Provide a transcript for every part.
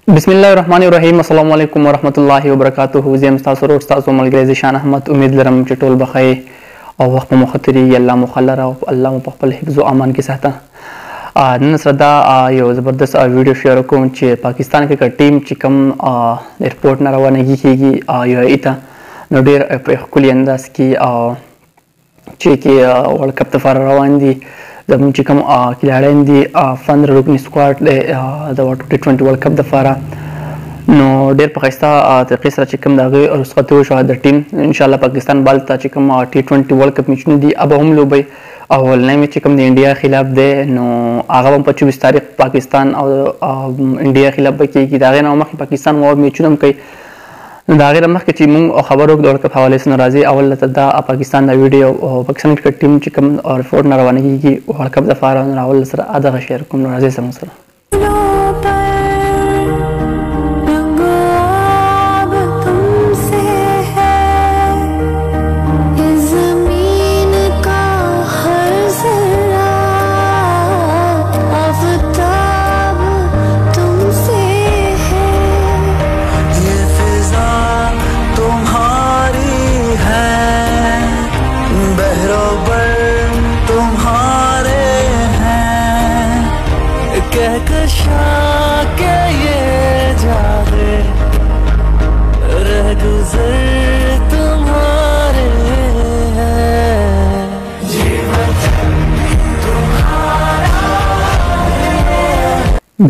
بسم الله الرحمن الرحیم. السلام علیکم ورحمت الله وبرکاته. زم تاسو ورو تاسو ملګری زشان احمد. امید لرم چې ټول بخیر او وخت مو خطري الله مخلر او الله مو په خپل حفظ او امان کې ساته. نن سره دا یو زبردست ویډیو شیر کوم چې پاکستان کې ټیم چې کوم ایرپورټ نه روانه کیږي یو ایته نو ډیر په خپل انداز کې چې کې ورلد کپ ته روان دي. زموږ چې کوم کلاړین دي فند رکن سکواډ د t20 ورلد کپ دپاره نو ډېر په ښایسته طریقې سره چې کوم د هغې رخصت وشوه د ټیم انشاءالله پاکستان بال ته چې کوم t20 ورلد کپ میچونه دي هغه هم لوبوي او اولنی میچ چې کوم د انډیا خلاف دی نو هغه هم په 24 تاریخ پاکستان او انډیا خلاف به کېږي. د هغې نه مخکې پاکستان واور میچونه هم کوي. نو د هغې نه مخکې چې موږ خبر وکړو د ورلد کپ حوالې سره راځي اول ته دا پاکستان دا ویډیو پاکستان کرکټ ټیم چې کوم ریپورټ نه روانه کېږي ورلد کپ دپاره نو اول سره دغه شیر کوم. نو راځئ زموږ سره.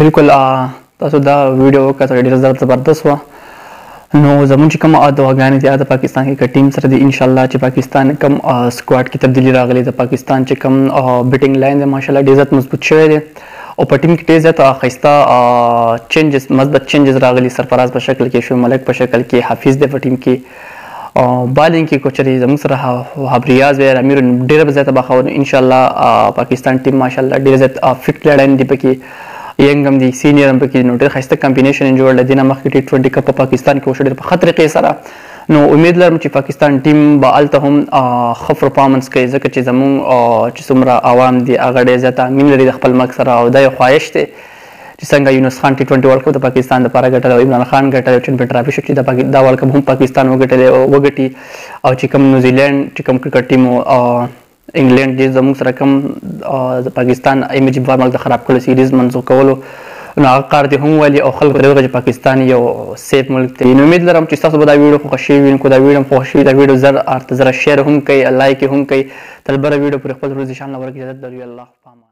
بالکل تاسو دا ویډیو وکړه ډېره زبردست وه. نو زموږ چې کوم دعاګانې دي د پاکستان کې ټیم سره دي انشاءالله چې پاکستان کوم سکواډ کې تبدیلي راغلې د پاکستان چې کوم بیټینګ لاین دی ماشاءالله ډېر زیات مضبوط شوی دی او په ټیم کې ډېر زیات ښایسته چینجز مثبت چینجز راغلي. سرفراز په شکل کې شو ملک په شکل کې حافظ دی په ټیم کې بالینګ کې کوچري زموږ سره حبریاز وی امیر ډېره زیاته بخاور انشاءالله پاکستان ټیم ماشاءالله ډېر زیات فټ پلیډان دي پکې ینګ هم دي سینیر هم پکې نو ډېر ښایسته کمبینیشن یې جوړ دی. دې نه مخکې t20 کپ په پاکستان کې وشو ډېر په ښه طریقې سره. نو امید لرم چې پاکستان ټیم به هلته هم ښه پرفارمنس کوي ځکه چې زموږ چې څومره عوام دي هغه ډېر زیاته مین لري د خپل ملک سره او دا یو خواهش دی چې څنګه یونس خان t20 ورلد کپ د پاکستان دپاره ګټلی او عمران خان ګټلی او چمپیون ټرافي شو چې دا ورلد کپ هم پاکستان وګټي او چې کوم نیوزیلینډ چې کوم کرکټ ټیم انګلینډ چې زموږ سره کوم د پاکستان ایمیج انفارمل د خراب کولو سیریز منسوخ کولو نو هغه کار دې هم ولي او خلکو ته ووایي چې پاکستان یو سیف ملک دی. نو امید لرم چې تاسو به دا ویډیو خوښ شوي وي. که دا ویډیو هم خوښ شوي دا ویډیو زر زره شیر هم کوئ لایک یې هم کوئ. تل بله ویډیو پورې خپل روزي شان له ورکړي اجازت لري. الله